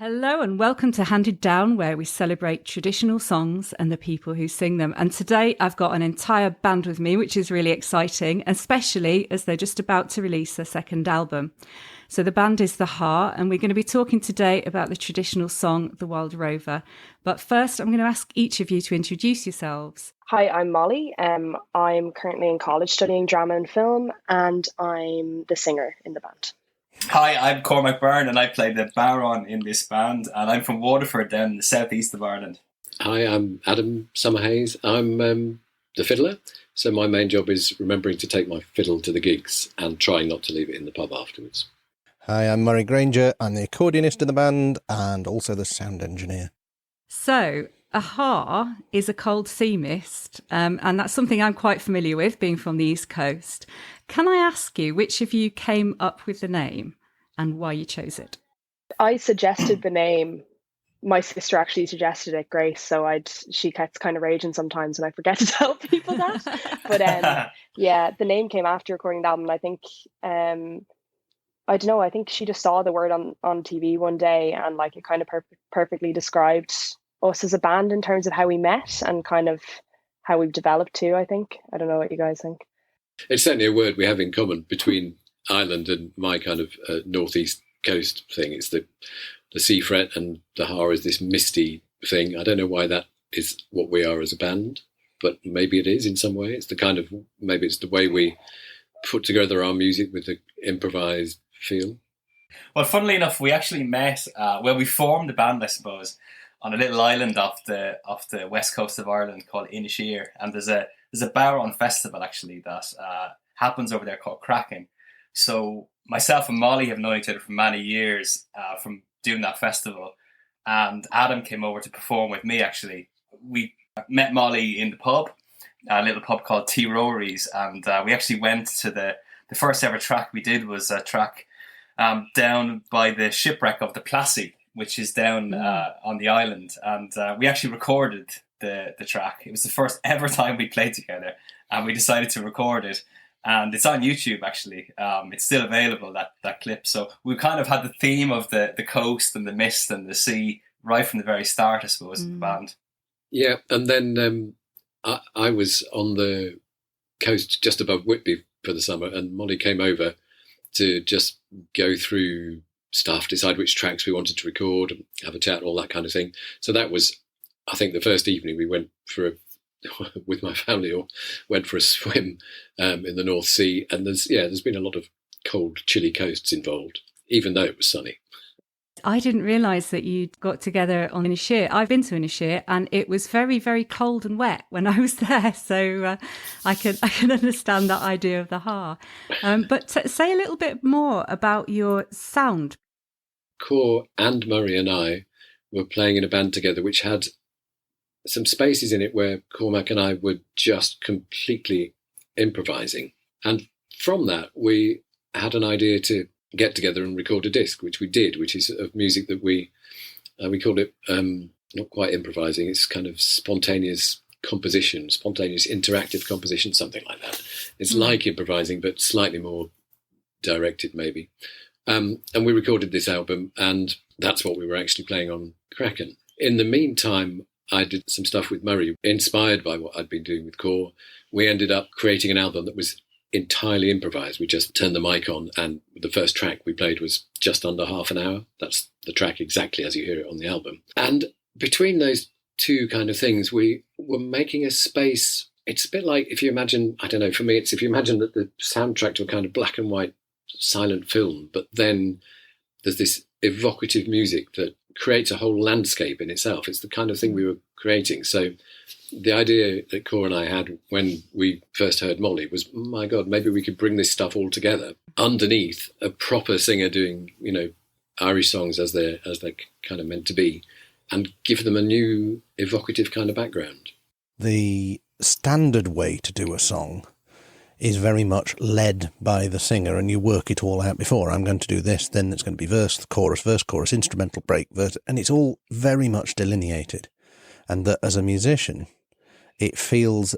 Hello and welcome to Handed Down, where we celebrate traditional songs and the people who sing them. And today I've got an entire band with me, which is really exciting, especially as they're just about to release their second album. So the band is the Haar, and we're going to be talking today about the traditional song, The Wild Rover. But first, I'm going to ask each of you to introduce yourselves. Hi, I'm Molly. I'm currently in college studying drama and film, and I'm the singer in the band. Hi, I'm Cormac Byrne and I play the bodhrán in this band, and I'm from Waterford down in the southeast of Ireland. Hi, I'm Adam Summerhays. I'm the fiddler, so my main job is remembering to take my fiddle to the gigs and trying not to leave it in the pub afterwards. Hi, I'm Murray Granger. I'm the accordionist in the band and also the sound engineer. So, a haar is a cold sea mist, and that's something I'm quite familiar with, being from the East Coast. Can I ask you which of you came up with the name and why you chose it? I suggested the name. My sister actually suggested it, Grace, so she gets kind of raging sometimes when I forget to tell people that. But yeah, the name came after recording the album. And I think, I don't know, I think she just saw the word on TV one day, and like it kind of perfectly described us as a band in terms of how we met and kind of how we've developed too, I think. I don't know what you guys think. It's certainly a word we have in common between Ireland and my kind of northeast coast thing. It's the sea fret, and the Haar is this misty thing. I don't know why that is what we are as a band, but maybe it is in some way. It's maybe it's the way we put together our music with the improvised feel. Well, funnily enough, we actually met, we formed a band, I suppose, on a little island off the west coast of Ireland called Inisheer, and there's a bodhrán festival actually that happens over there called Cracking. So myself and Molly have known each other for many years from doing that festival, and Adam came over to perform with me. Actually, we met Molly in the pub, a little pub called T Rory's, and we actually went to the first ever track we did was a track down by the shipwreck of the Plassey, which is down on the island, and we actually recorded the track. It was the first ever time we played together, and we decided to record it, and it's on YouTube actually. It's still available, that clip. So we kind of had the theme of the coast and the mist and the sea right from the very start, I suppose, of the band. Yeah, and then I was on the coast just above Whitby for the summer, and Molly came over to just go through stuff, decide which tracks we wanted to record, have a chat, all that kind of thing. So that was, I think, the first evening we went with my family, or went for a swim in the North Sea. And there's been a lot of cold, chilly coasts involved, even though it was sunny. I didn't realise that you'd got together on Inisheer. I've been to Inisheer, and it was very, very cold and wet when I was there. So I can understand that idea of the Haar. But say a little bit more about your sound. Cor and Murray and I were playing in a band together, which had some spaces in it where Cormac and I were just completely improvising. And from that, we had an idea to get together and record a disc, which we did, which is of music that we called it not quite improvising, it's kind of spontaneous composition, spontaneous interactive composition, something like that. It's like improvising, but slightly more directed maybe. And we recorded this album, and that's what we were actually playing on Kraken. In the meantime, I did some stuff with Murray, inspired by what I'd been doing with Cor. We ended up creating an album that was entirely improvised. We just turned the mic on, and the first track we played was just under half an hour. That's the track exactly as you hear it on the album. And between those two kind of things, we were making a space. It's a bit like if you imagine, I don't know, for me, it's if you imagine that the soundtrack to a kind of black and white silent film, but then there's this evocative music that creates a whole landscape in itself. It's the kind of thing we were creating. So the idea that Cor and I had when we first heard Molly was, my God, maybe we could bring this stuff all together underneath a proper singer doing, Irish songs as they're kind of meant to be, and give them a new evocative kind of background. The standard way to do a song is very much led by the singer, and you work it all out before. I'm going to do this, then it's going to be verse, chorus, instrumental break, verse, and it's all very much delineated. And that as a musician, it feels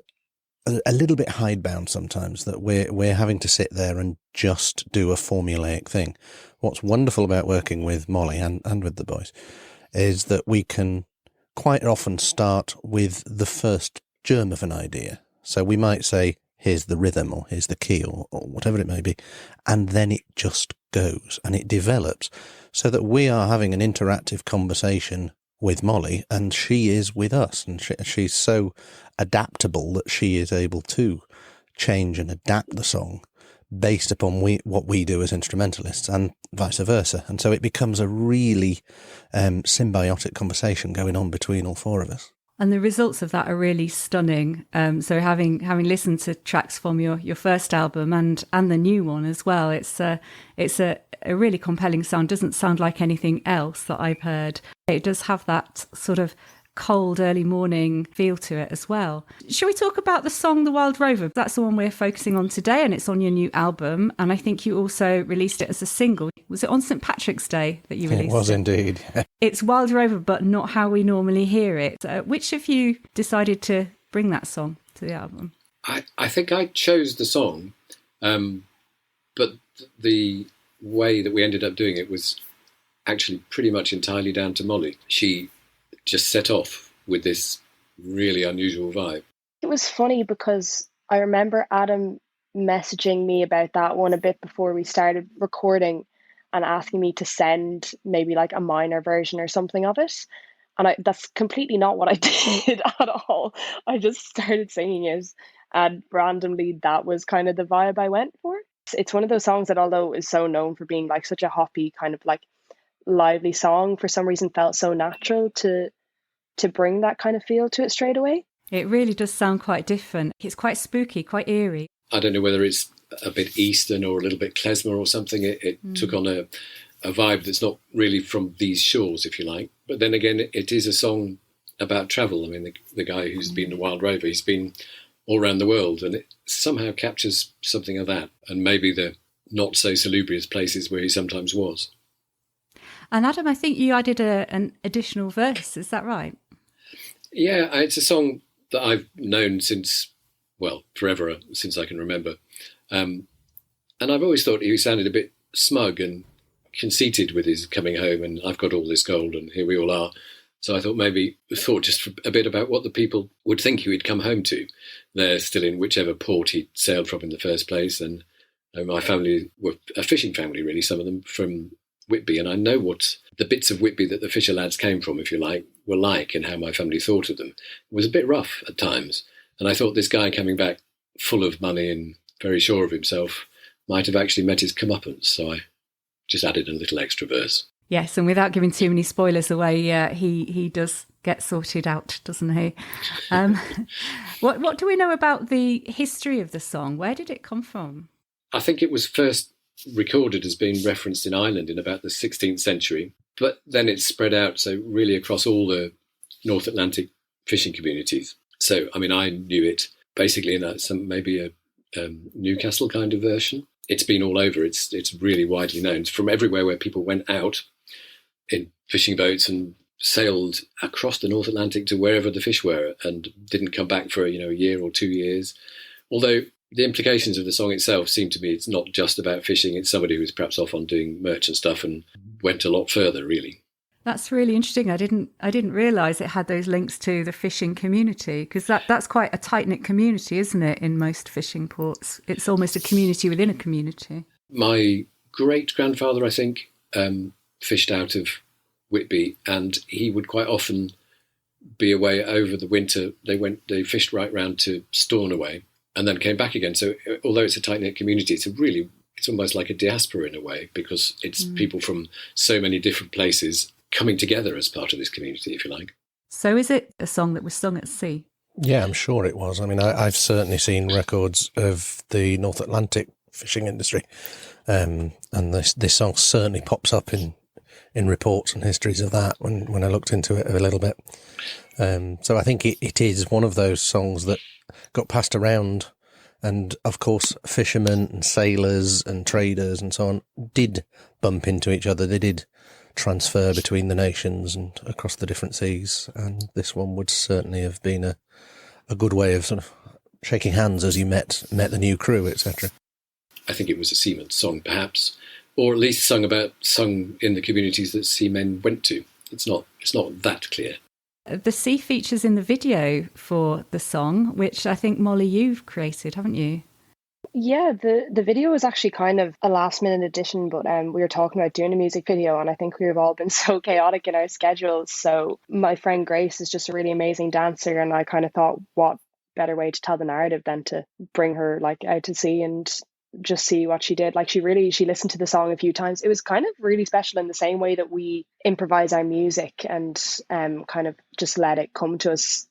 a little bit hidebound sometimes, that we're having to sit there and just do a formulaic thing. What's wonderful about working with Molly and with the boys is that we can quite often start with the first germ of an idea. So we might say, here's the rhythm, or here's the key, or whatever it may be, and then it just goes and it develops, so that we are having an interactive conversation with Molly, and she is with us, and she's so adaptable that she is able to change and adapt the song based upon what we do as instrumentalists, and vice versa. And so it becomes a really symbiotic conversation going on between all four of us. And the results of that are really stunning. So having listened to tracks from your first album and the new one as well, it's a really compelling sound. Doesn't sound like anything else that I've heard. It does have that sort of cold early morning feel to it as well. Shall we talk about the song The Wild Rover? That's the one we're focusing on today, and it's on your new album. And I think you also released it as a single. Was it on St. Patrick's Day that you released it? It was indeed. It's Wild Rover, but not how we normally hear it. Which of you decided to bring that song to the album? I think I chose the song, but the way that we ended up doing it was actually pretty much entirely down to Molly. She just set off with this really unusual vibe. It was funny because I remember Adam messaging me about that one a bit before we started recording and asking me to send maybe like a minor version or something of it. And that's completely not what I did at all. I just started singing it, and randomly that was kind of the vibe I went for. It's one of those songs that, although is so known for being like such a hoppy kind of like lively song, for some reason felt so natural to bring that kind of feel to it straight away. It really does sound quite different. It's quite spooky, quite eerie. I don't know whether it's a bit Eastern or a little bit klezmer or something. It took on a vibe that's not really from these shores, if you like. But then again, it is a song about travel. I mean, the guy who's been a Wild Rover, he's been all around the world, and it somehow captures something of that, and maybe the not so salubrious places where he sometimes was. And Adam, I think you added an additional verse, is that right? Yeah, it's a song that I've known since, well, forever, since I can remember. And I've always thought he sounded a bit smug and conceited with his coming home, and I've got all this gold and here we all are. So I thought just a bit about what the people would think he would come home to. They're still in whichever port he sailed from in the first place. And my family were a fishing family, really, some of them from Whitby, and I know what the bits of Whitby that the fisher lads came from, if you like, were like, and how my family thought of them. It was a bit rough at times, and I thought this guy coming back full of money and very sure of himself might have actually met his comeuppance, so I just added a little extra verse. Yes, and without giving too many spoilers away, he does get sorted out, doesn't he? What do we know about the history of the song? Where did it come from? I think it was first recorded as being referenced in Ireland in about the 16th century, but then it's spread out, so really across all the North Atlantic fishing communities. So, I mean, I knew it basically in maybe a Newcastle kind of version. It's been all over. It's really widely known. It's from everywhere where people went out in fishing boats and sailed across the North Atlantic to wherever the fish were and didn't come back for a year or 2 years. Although the implications of the song itself seem to me it's not just about fishing. It's somebody who's perhaps off on doing merchant stuff and went a lot further, really. That's really interesting. I didn't realise it had those links to the fishing community, because that's quite a tight-knit community, isn't it, in most fishing ports? It's almost a community within a community. My great-grandfather, I think, fished out of Whitby, and he would quite often be away over the winter. They fished right round to Stornoway and then came back again. So although it's a tight-knit community, it's almost like a diaspora in a way, because it's people from so many different places coming together as part of this community, if you like. So is it a song that was sung at sea? Yeah, I'm sure it was. I mean, I've certainly seen records of the North Atlantic fishing industry, and this song certainly pops up in reports and histories of that when I looked into it a little bit. So I think it is one of those songs that got passed around, and of course fishermen and sailors and traders and so on did bump into each other. They did transfer between the nations and across the different seas, and this one would certainly have been a good way of sort of shaking hands as you met the new crew, etc.? I think it was a seaman song, perhaps, or at least sung in the communities that seamen went to. It's not that clear. The sea features in the video for the song, which I think, Molly, you've created, haven't you? Yeah, the video was actually kind of a last minute addition, but we were talking about doing a music video, and I think we've all been so chaotic in our schedules. So my friend Grace is just a really amazing dancer, and I kind of thought, what better way to tell the narrative than to bring her like out to sea and just see what she did. Like she listened to the song a few times. It was kind of really special in the same way that we improvise our music and kind of just let it come to us.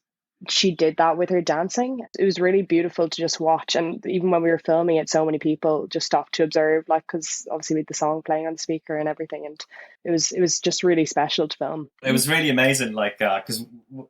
She did that with her dancing. It was really beautiful to just watch. And even when we were filming it, so many people just stopped to observe, like, because obviously with the song playing on the speaker and everything. And it was just really special to film. It was really amazing, like, because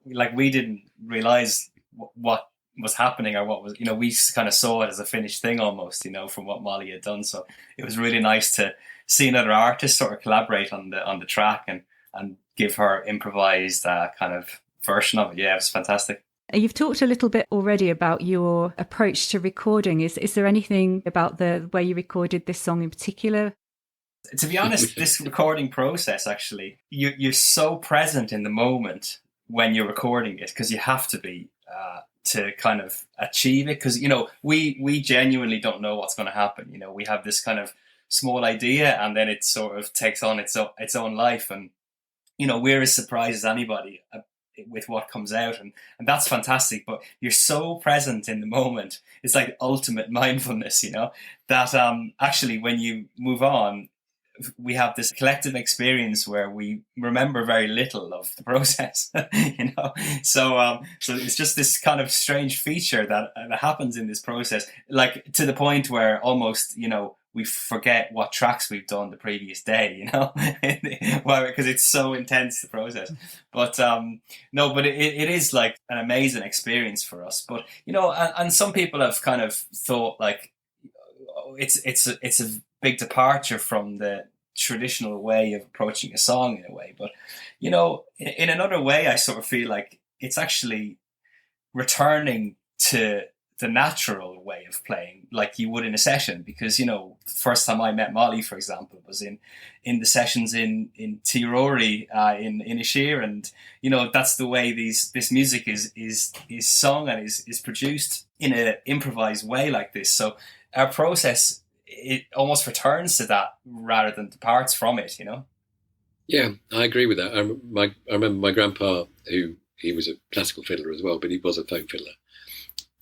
like we didn't realize what was happening or what was, we kind of saw it as a finished thing almost, from what Molly had done. So it was really nice to see another artist sort of collaborate on the track and give her improvised kind of version of it. Yeah, it was fantastic. You've talked a little bit already about your approach to recording. Is there anything about the way you recorded this song in particular? To be honest, this recording process, actually, you're so present in the moment when you're recording it, because you have to be to kind of achieve it, because we genuinely don't know what's going to happen. We have this kind of small idea, and then it sort of takes on its own life, and we're as surprised as anybody with what comes out, and that's fantastic. But you're so present in the moment. It's like ultimate mindfulness, that actually when you move on, we have this collective experience where we remember very little of the process, So it's just this kind of strange feature that happens in this process, like to the point where almost, we forget what tracks we've done the previous day, because it's so intense, the process. But no, but it is like an amazing experience for us. But and some people have kind of thought like it's a big departure from the traditional way of approaching a song in a way. But in another way, I sort of feel like it's actually returning to the natural way of playing, like you would in a session, because the first time I met Molly, for example, was in the sessions in Tirori in Inisheer, and that's the way this music is sung and is produced in an improvised way like this. So our process, it almost returns to that rather than departs from it. Yeah, I agree with that. I remember my grandpa, he was a classical fiddler as well, but he was a folk fiddler,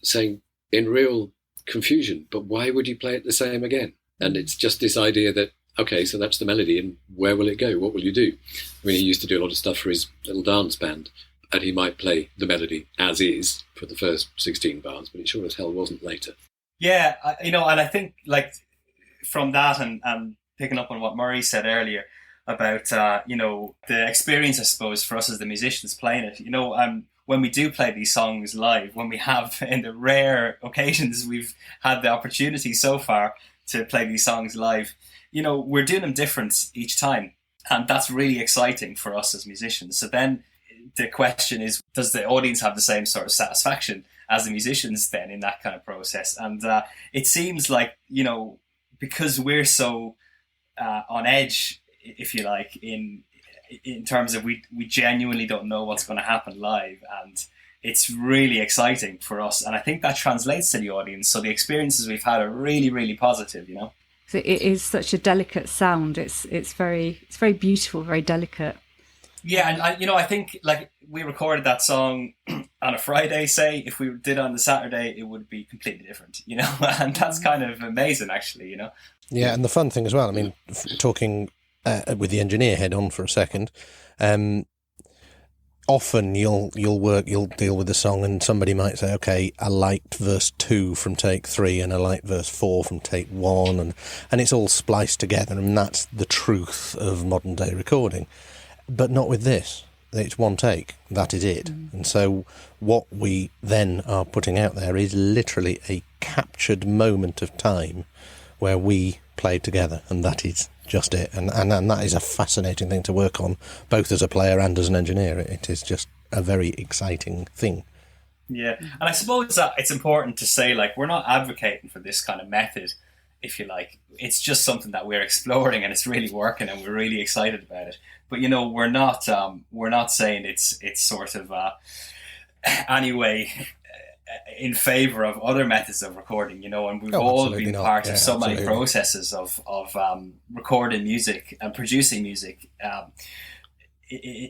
saying in real confusion, but why would you play it the same again? And it's just this idea that, okay, so that's the melody, and where will it go? What will you do? I mean, he used to do a lot of stuff for his little dance band, and he might play the melody as is for the first 16 bars, but it sure as hell wasn't later. Yeah, and I think like from that and picking up on what Murray said earlier about, the experience, I suppose, for us as the musicians playing it, when we do play these songs live, when we have, in the rare occasions we've had the opportunity so far to play these songs live, we're doing them different each time. And that's really exciting for us as musicians. So then the question is, does the audience have the same sort of satisfaction as the musicians then in that kind of process? And it seems like, because we're so on edge, if you like, in terms of we genuinely don't know what's going to happen live, and it's really exciting for us, and I think that translates to the audience. So the experiences we've had are really, really positive. So it is such a delicate sound. It's very beautiful, very delicate. Yeah, and I think like we recorded that song on a Friday. Say if we did it on the Saturday, it would be completely different. And that's kind of amazing, actually. Yeah, and the fun thing as well. I mean, talking with the engineer head on for a second, often you'll deal with the song and somebody might say, okay, I liked verse 2 from take 3 and I liked verse 4 from take 1, and it's all spliced together, and that's the truth of modern day recording. But not with this. It's one take. That is it. And so what we then are putting out there is literally a captured moment of time where we played together, and that is just it. And that is a fascinating thing to work on, both as a player and as an engineer. It is just a very exciting thing. Yeah, and I suppose that it's important to say, like, we're not advocating for this kind of method, if you like. It's just something that we're exploring, and it's really working, and we're really excited about it. But we're not saying it's sort of anyway in favor of other methods of recording. And we've all been part of so many processes of recording music and producing music.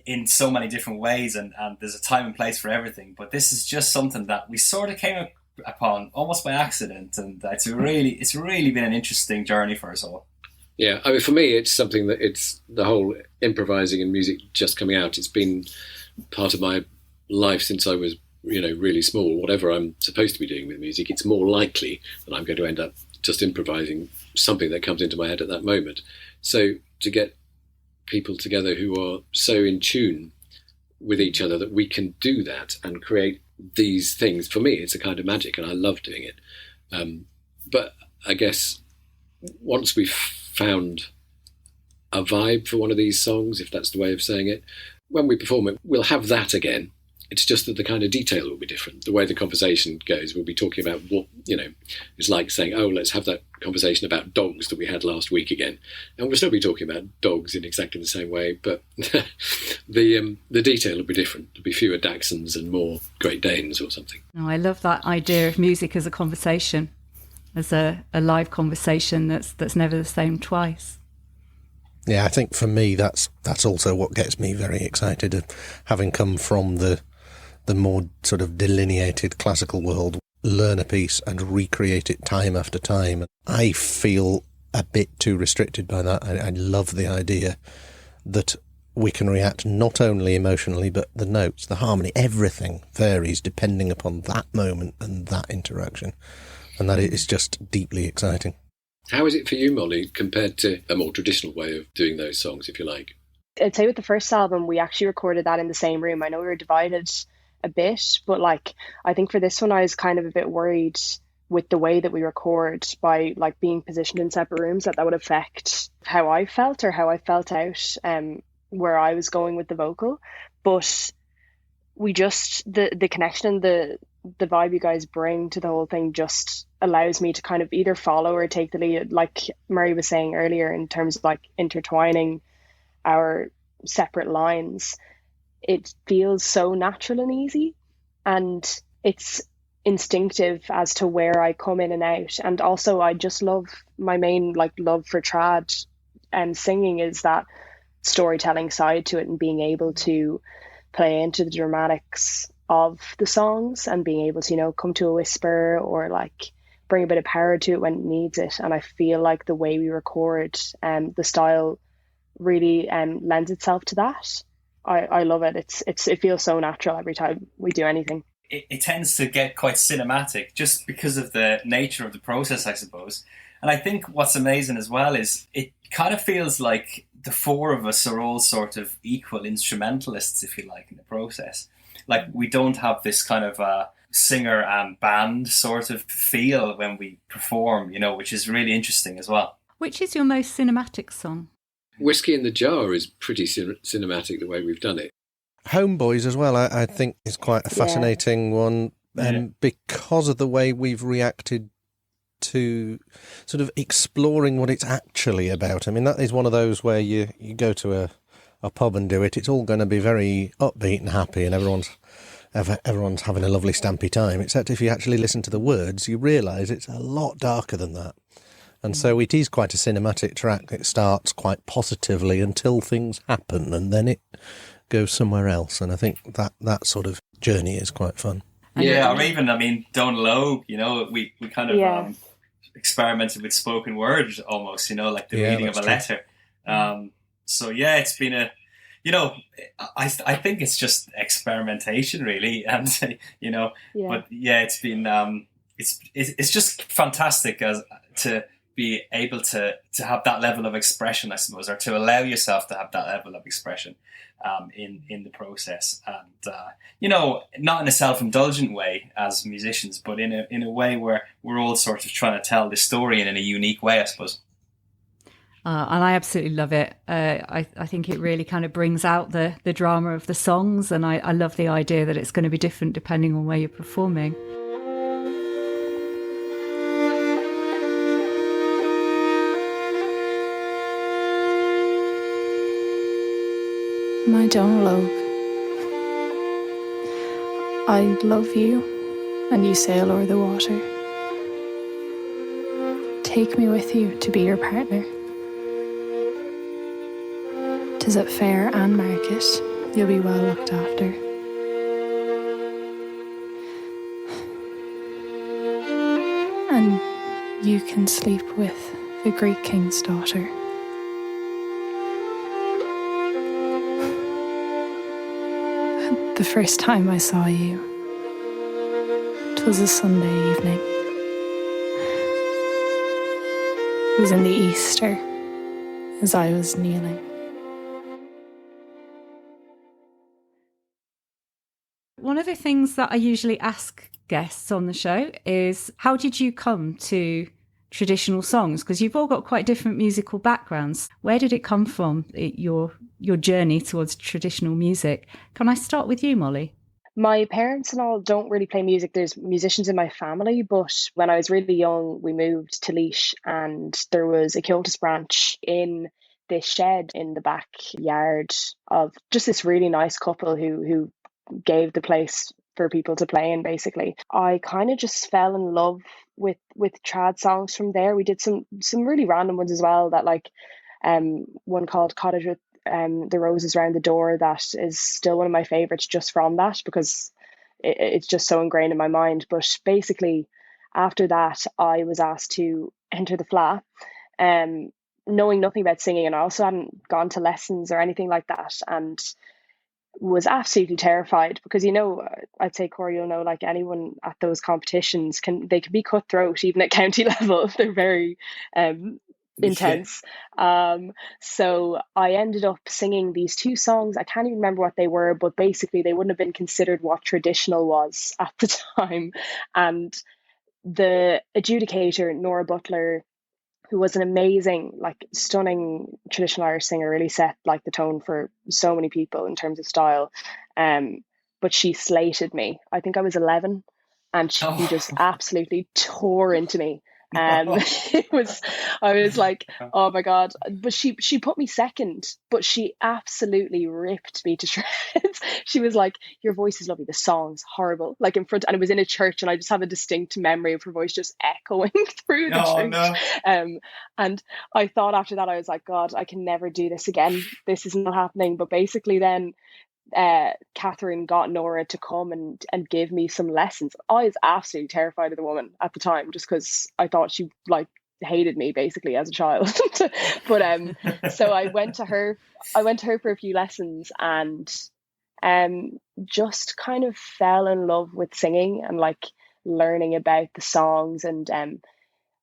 In so many different ways, and there's a time and place for everything, but this is just something that we sort of came upon almost by accident, and it's really been an interesting journey for us all. Yeah, I mean, for me, it's something that it's the whole improvising and music just coming out. It's been part of my life since I was, really small. Whatever I'm supposed to be doing with music, it's more likely that I'm going to end up just improvising something that comes into my head at that moment. So to get people together who are so in tune with each other that we can do that and create these things, for me, it's a kind of magic, and I love doing it. But I guess once we've found a vibe for one of these songs, if that's the way of saying it, when we perform it, we'll have that again. It's just that the kind of detail will be different. The way the conversation goes, we'll be talking about what, it's like saying, oh, let's have that conversation about dogs that we had last week again. And we'll still be talking about dogs in exactly the same way, but the detail will be different. There'll be fewer Dachshunds and more Great Danes or something. Oh, I love that idea of music as a conversation, as a live conversation that's never the same twice. Yeah, I think for me, that's also what gets me very excited, having come from the more sort of delineated classical world, learn a piece and recreate it time after time. I feel a bit too restricted by that. I love the idea that we can react not only emotionally, but the notes, the harmony, everything varies depending upon that moment and that interaction. And that is just deeply exciting. How is it for you, Molly, compared to a more traditional way of doing those songs, if you like? I'd say with the first album, we actually recorded that in the same room. I know we were divided a bit, but I think for this one, I was kind of a bit worried with the way that we record by being positioned in separate rooms, that would affect how I felt or how I felt out, where I was going with the vocal. But we just, the connection and the vibe you guys bring to the whole thing just allows me to kind of either follow or take the lead, like Murray was saying earlier, in terms of intertwining our separate lines. It feels so natural and easy, and it's instinctive as to where I come in and out. And also I just love, my main love for trad and singing is that storytelling side to it, and being able to play into the dramatics of the songs and being able to come to a whisper or bring a bit of power to it when it needs it. And I feel like the way we record the style really lends itself to that. I love it. It feels so natural every time we do anything. It tends to get quite cinematic just because of the nature of the process, I suppose. And I think what's amazing as well is it kind of feels like the four of us are all sort of equal instrumentalists, if you like, in the process. We don't have this kind of singer and band sort of feel when we perform, which is really interesting as well. Which is your most cinematic song? Whiskey in the Jar is pretty cinematic the way we've done it. Homeboys as well, I think, is quite a fascinating one, because of the way we've reacted to sort of exploring what it's actually about. I mean, that is one of those where you go to a pub and do it. It's all going to be very upbeat and happy, and everyone's having a lovely stampy time, except if you actually listen to the words, you realise it's a lot darker than that. And so it is quite a cinematic track. It starts quite positively until things happen, and then it goes somewhere else. And I think that sort of journey is quite fun. Yeah, or even, Dónal Óg, we kind of experimented with spoken word almost, the reading of a letter. So yeah, it's been I think it's just experimentation really, and but yeah, it's been it's just fantastic as to be able to have that level of expression, I suppose, or to allow yourself to have that level of expression in the process, and not in a self-indulgent way as musicians, but in a way where we're all sort of trying to tell this story in a unique way, I suppose. And I absolutely love it. I think it really kind of brings out the drama of the songs, and I love the idea that it's going to be different depending on where you're performing. My Dónal Óg, I love you, and you sail o'er the water. Take me with you to be your partner. 'Tis at fair and market, you'll be well looked after. And you can sleep with the Greek king's daughter. The first time I saw you, 'twas a Sunday evening. It was in the Easter, as I was kneeling. One of the things that I usually ask guests on the show is, how did you come to traditional songs? Because you've all got quite different musical backgrounds. Where did it come from, your journey towards traditional music? Can I start with you, Molly? My parents and all don't really play music. There's musicians in my family, but when I was really young, we moved to Laois, and there was a Cultus branch in this shed in the backyard of just this really nice couple who gave the place for people to play in, basically. I kind of just fell in love with trad songs from there. We did some really random ones as well, that like one called Cottage with the Roses Round the Door, that is still one of my favorites just from that, because it's just so ingrained in my mind. But basically after that, I was asked to enter the Fleadh, knowing nothing about singing, and I also hadn't gone to lessons or anything like that, and was absolutely terrified, because I'd say, Corey, you'll know, like anyone at those competitions can be cutthroat even at county level. They're very intense. So I ended up singing these two songs. I can't even remember what they were, but basically they wouldn't have been considered what traditional was at the time. And the adjudicator, Nora Butler, who was an amazing, like stunning traditional Irish singer, really set like the tone for so many people in terms of style. But she slated me. I think I was 11, and she just absolutely tore into me. I was like, oh my God. But she put me second, but she absolutely ripped me to shreds. She was like, your voice is lovely, the song's horrible, like in front, and it was in a church, and I just have a distinct memory of her voice just echoing through the church. No. And I thought after that, I was like, God, I can never do this again. This is not happening. But basically then Catherine got Nora to come and give me some lessons. I was absolutely terrified of the woman at the time, just because I thought she like hated me basically as a child. But so I went to her for a few lessons, and just kind of fell in love with singing and like learning about the songs. And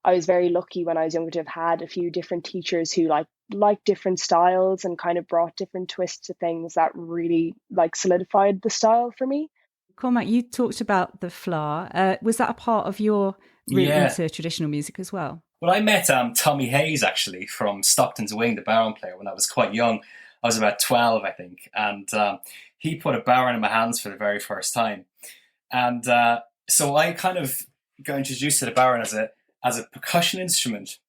I was very lucky when I was younger to have had a few different teachers who like different styles and kind of brought different twists to things that really like solidified the style for me. Cormac, you talked about the Fleadh. Was that a part of your route into traditional music as well? Well, I met Tommy Hayes actually from Stockton's Wing, the bodhrán player, when I was quite young. I was about 12, I think, and he put a bodhrán in my hands for the very first time. And so I kind of got introduced to the bodhrán as a percussion instrument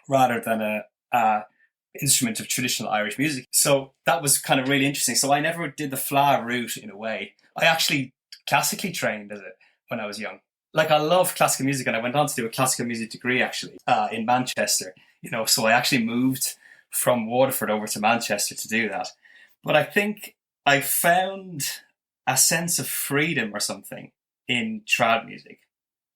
rather than a instrument of traditional Irish music. So that was kind of really interesting. So I never did the Fleadh route in a way. I actually classically trained as it when I was young. Like, I love classical music, and I went on to do a classical music degree actually in Manchester. So I actually moved from Waterford over to Manchester to do that. But I think I found a sense of freedom or something in trad music.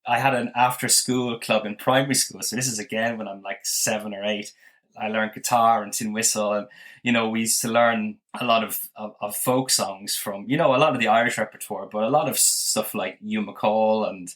I had an after school club in primary school. So this is again when I'm like 7 or 8. I learned guitar and tin whistle, and we used to learn a lot of folk songs from a lot of the Irish repertoire, but a lot of stuff like Hugh McCall and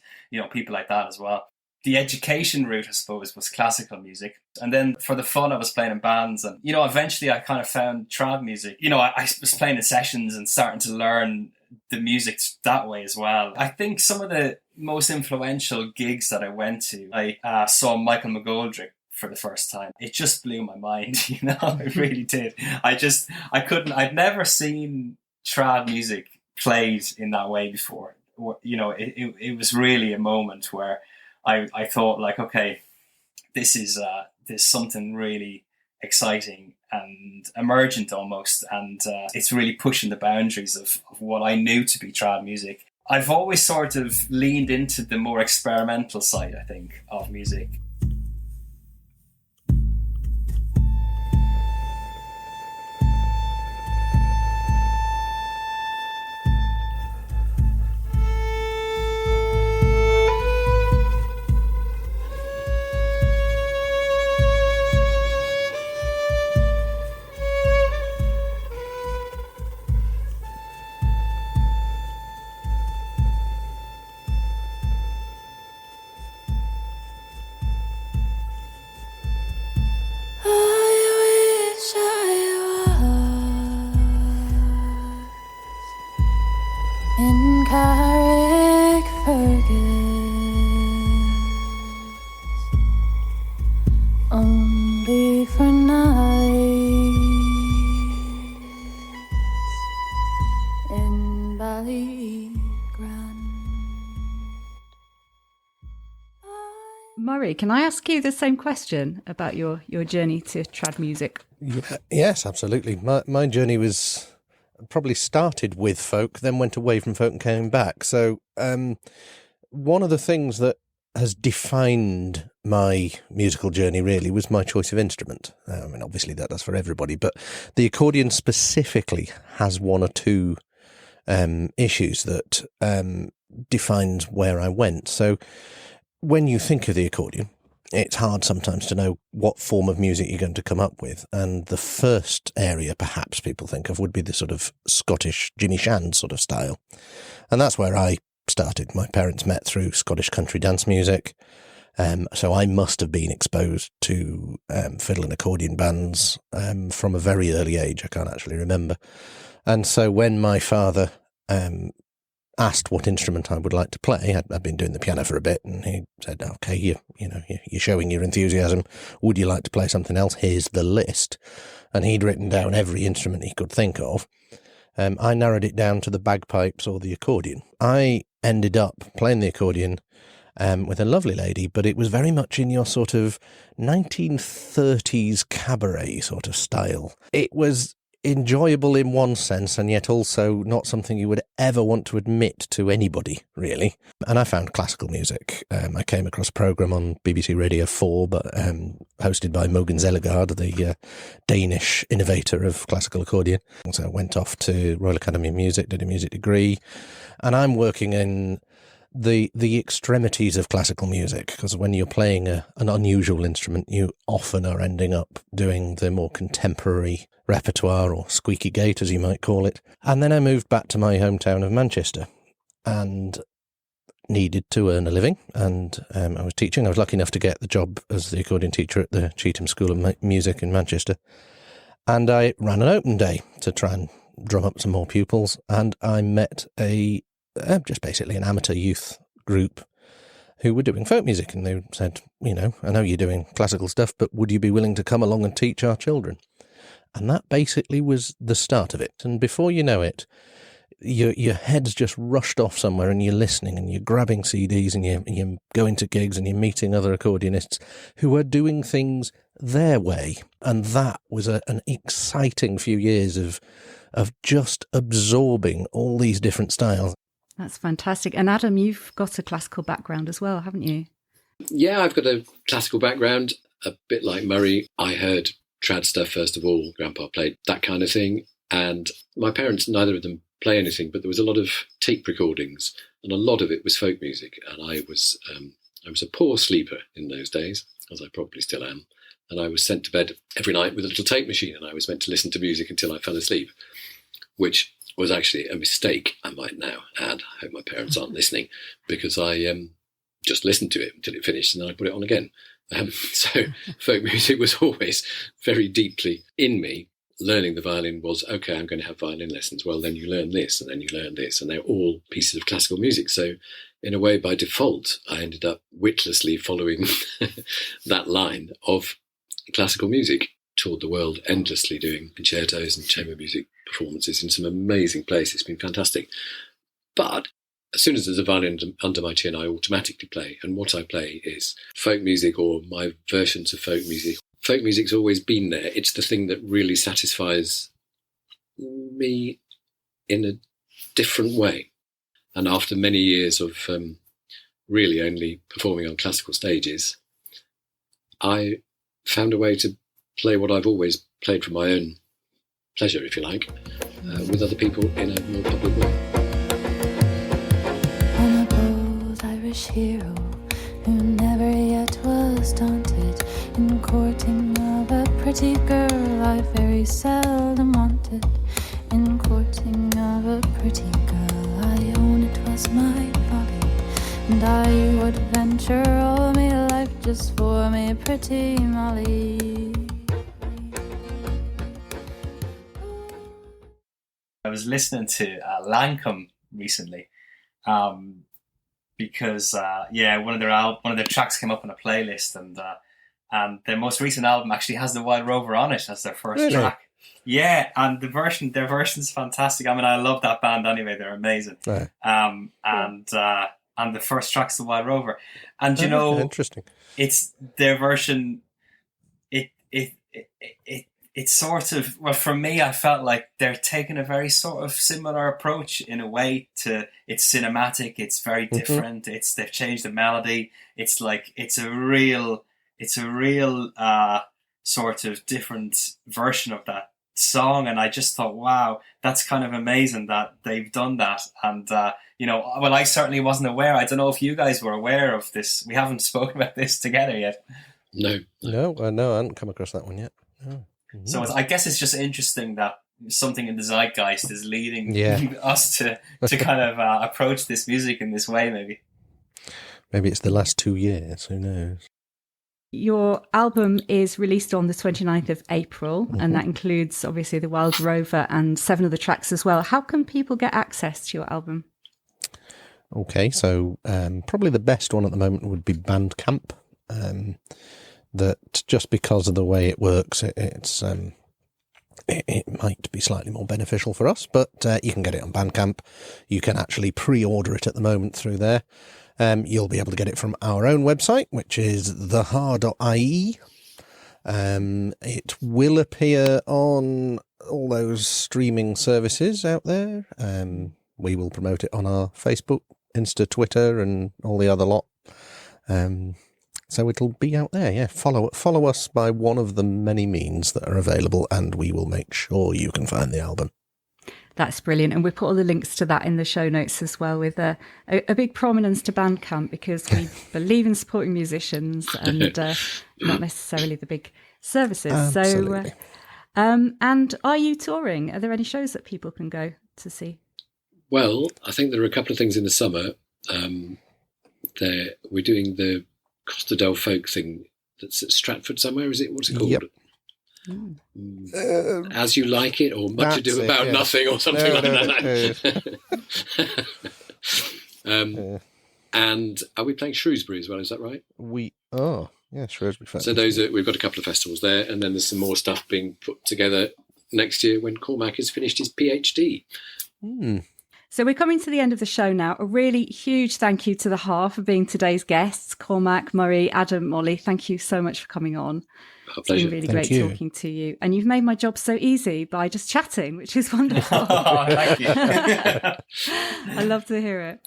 people like that as well. The education route, I suppose, was classical music, and then for the fun I was playing in bands, and eventually I kind of found trad music. I was playing in sessions and starting to learn the music that way as well. I think some of the most influential gigs that I went to, I saw Michael McGoldrick for the first time. It just blew my mind, you know, it really did. I'd never seen trad music played in that way before. You know, it was really a moment where I thought, like, okay, this is something really exciting and emergent almost, and it's really pushing the boundaries of what I knew to be trad music. I've always sort of leaned into the more experimental side, I think, of music. In Carrickfergus, only for nights in Ballygrand. Murray, can I ask you the same question about your journey to trad music? Yes, absolutely. My journey was probably started with folk, then went away from folk and came back. So one of the things that has defined my musical journey really was my choice of instrument. I mean, obviously that does for everybody, but the accordion specifically has one or two issues that defines where I went. So when you think of the accordion, it's hard sometimes to know what form of music you're going to come up with. And the first area perhaps people think of would be the sort of Scottish Jimmy Shand sort of style. And that's where I started. My parents met through Scottish country dance music. So I must have been exposed to fiddle and accordion bands from a very early age. I can't actually remember. And so when my father asked what instrument I would like to play, I'd been doing the piano for a bit, and he said, okay, you're showing your enthusiasm. Would you like to play something else? Here's the list. And he'd written down every instrument he could think of. I narrowed it down to the bagpipes or the accordion. I ended up playing the accordion with a lovely lady, but it was very much in your sort of 1930s cabaret sort of style. It was enjoyable in one sense, and yet also not something you would ever want to admit to anybody, really. And I found classical music. I came across a programme on BBC Radio 4, but hosted by Mogens Ellegaard, the Danish innovator of classical accordion. So I went off to Royal Academy of Music, did a music degree, and I'm working in the extremities of classical music, because when you're playing an unusual instrument, you often are ending up doing the more contemporary repertoire, or squeaky gate as you might call it. And then I moved back to my hometown of Manchester and needed to earn a living, and I was teaching. I was lucky enough to get the job as the accordion teacher at the Cheetham School of Music in Manchester, and I ran an open day to try and drum up some more pupils, and I met just basically an amateur youth group who were doing folk music, and they said, I know you're doing classical stuff, but would you be willing to come along and teach our children? And that basically was the start of it. And before you know it, your head's just rushed off somewhere, and you're listening, and you're grabbing CDs, and you're going to gigs, and you're meeting other accordionists who are doing things their way. And that was an exciting few years of just absorbing all these different styles. That's fantastic. And Adam, you've got a classical background as well, haven't you? Yeah, I've got a classical background, a bit like Murray. I heard trad stuff first of all. Grandpa played that kind of thing. And my parents, neither of them play anything, but there was a lot of tape recordings, and a lot of it was folk music. And I was a poor sleeper in those days, as I probably still am. And I was sent to bed every night with a little tape machine, and I was meant to listen to music until I fell asleep, which was actually a mistake, I might now add. I hope my parents aren't listening, because I just listened to it until it finished, and then I put it on again. So folk music was always very deeply in me. learning the violin was, okay, I'm going to have violin lessons. Well, then you learn this, and then you learn this, and they're all pieces of classical music. So in a way, by default, I ended up witlessly following that line of classical music. Toured the world endlessly doing concertos and chamber music performances in some amazing places. It's been fantastic. But as soon as there's a violin under my chin, I automatically play. And what I play is folk music or my versions of folk music. Folk music's always been there. It's the thing that really satisfies me in a different way. And after many years of really only performing on classical stages, I found a way to play what I've always played for my own pleasure, if you like, with other people in a more public way. I'm a bold Irish hero who never yet was daunted in courting of a pretty girl I very seldom wanted. In courting of a pretty girl, I own it was my folly, and I would venture all my life just for me pretty Molly. I was listening to Lancome recently, because one of their tracks came up on a playlist, and their most recent album actually has the Wild Rover on it as their first track. Yeah, and their version's fantastic. I mean, I love that band anyway; they're amazing. Right. And the first track's the Wild Rover, and interesting. It's their version. It's sort of, well, for me, I felt like they're taking a very sort of similar approach in a way to, it's cinematic, it's very different, they've changed the melody, it's a real sort of different version of that song, and I just thought, wow, that's kind of amazing that they've done that. And I certainly wasn't aware. I don't know if you guys were aware of this. We haven't spoken about this together yet. No, I hadn't come across that one yet. No. So I guess it's just interesting that something in the zeitgeist is leading us to kind of approach this music in this way, maybe. Maybe it's the last 2 years, who knows? Your album is released on the 29th of April, and that includes, obviously, the Wild Rover and 7 other tracks as well. How can people get access to your album? Okay, so probably the best one at the moment would be Bandcamp. That just because of the way it works, it might be slightly more beneficial for us, but you can get it on Bandcamp. You can actually pre-order it at the moment through there. You'll be able to get it from our own website, which is thehaar.ie. It will appear on all those streaming services out there. We will promote it on our Facebook, Insta, Twitter, and all the other lot. So it'll be out there, yeah. Follow us by one of the many means that are available, and we will make sure you can find the album. That's brilliant. And we'll put all the links to that in the show notes as well, with a big prominence to Bandcamp, because we believe in supporting musicians and not necessarily the big services. Absolutely. So, and are you touring? Are there any shows that people can go to see? Well, I think there are a couple of things in the summer. We're doing the Costa del Folk thing that's at Stratford somewhere, is it? What's it called? Yep. As You Like It, or Much Ado About Nothing, or something that. And are we playing Shrewsbury as well? Is that right? Shrewsbury Festival. So we've got a couple of festivals there, and then there's some more stuff being put together next year when Cormac has finished his PhD. So we're coming to the end of the show now. A really huge thank you to the Haar for being today's guests. Cormac, Murray, Adam, Molly, thank you so much for coming on. Our pleasure. It's been really great talking to you. And you've made my job so easy by just chatting, which is wonderful. Thank you. I love to hear it.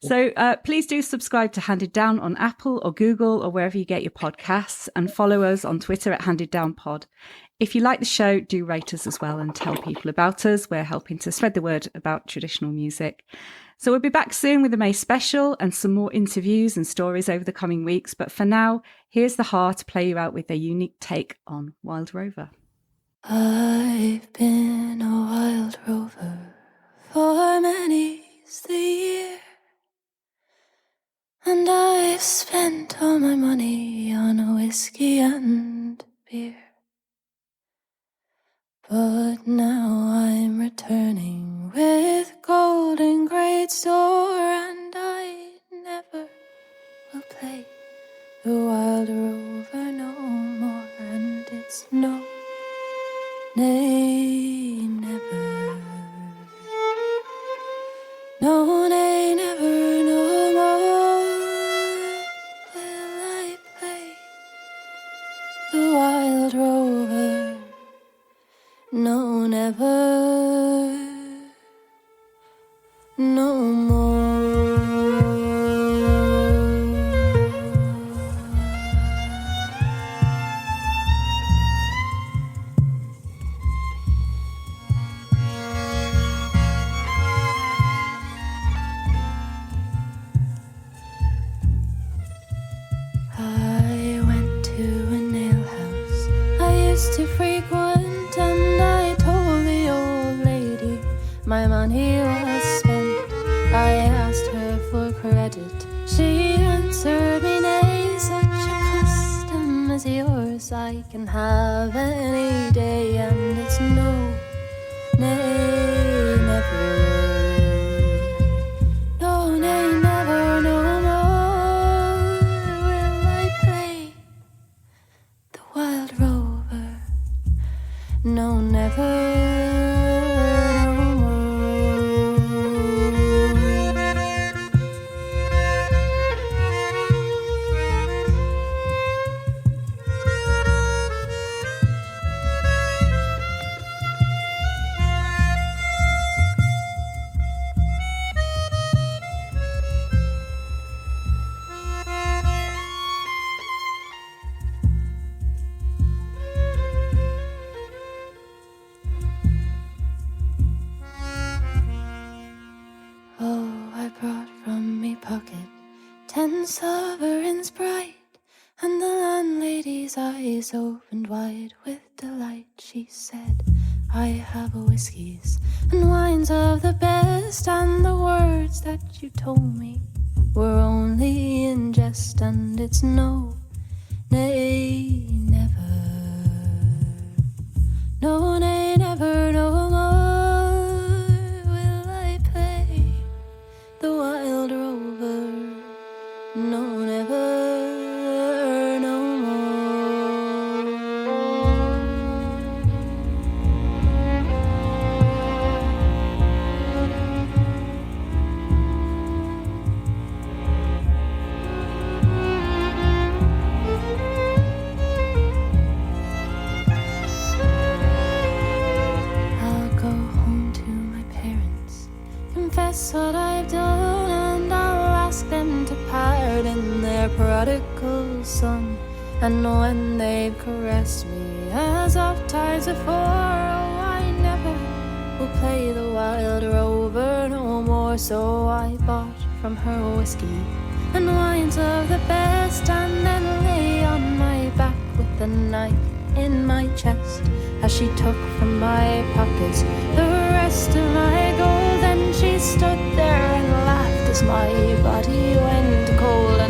So please do subscribe to Handed Down on Apple or Google or wherever you get your podcasts, and follow us on Twitter at Handed Down Pod. If you like the show, do rate us as well and tell people about us. We're helping to spread the word about traditional music. So we'll be back soon with a May special and some more interviews and stories over the coming weeks. But for now, here's the Haar to play you out with their unique take on Wild Rover. I've been a wild rover for many's the year, and I've spent all my money on whiskey and beer. But now I'm returning with gold and great store, and I never will play the Wild Rover no more, and it's no, nay, never. No, nay, never, no more will I play the Wild Rover. No, never, no more. I went to a nail house I used to frequent, and I told the old lady my money was spent. I asked her for credit, she answered me nay. Such a custom as yours I can have any day, and it's no, nay, never. No, nay, never, no more will I play the Wild Rover. No, never, no more. Oh, I brought from me pocket 10 sovereigns bright, and the landlady's eyes opened wide with delight. She said, I have a whiskies and wines of the best, and the words that you told me were only in jest, and it's no, nay, never. No, nay, never, no more will I play the Wild Rover. No, never, no more. I'll go home to my parents, confess what I've done, and I'll ask them to pardon their prodigal son. And when they've caressed me as oft times before, oh, I never will play the Wild Rover no more. So I bought from her whiskey and wines of the best, and then lay on my back with the knife in my chest, as she took from my pockets the rest of my gold. Then she stood there and laughed as my body went cold,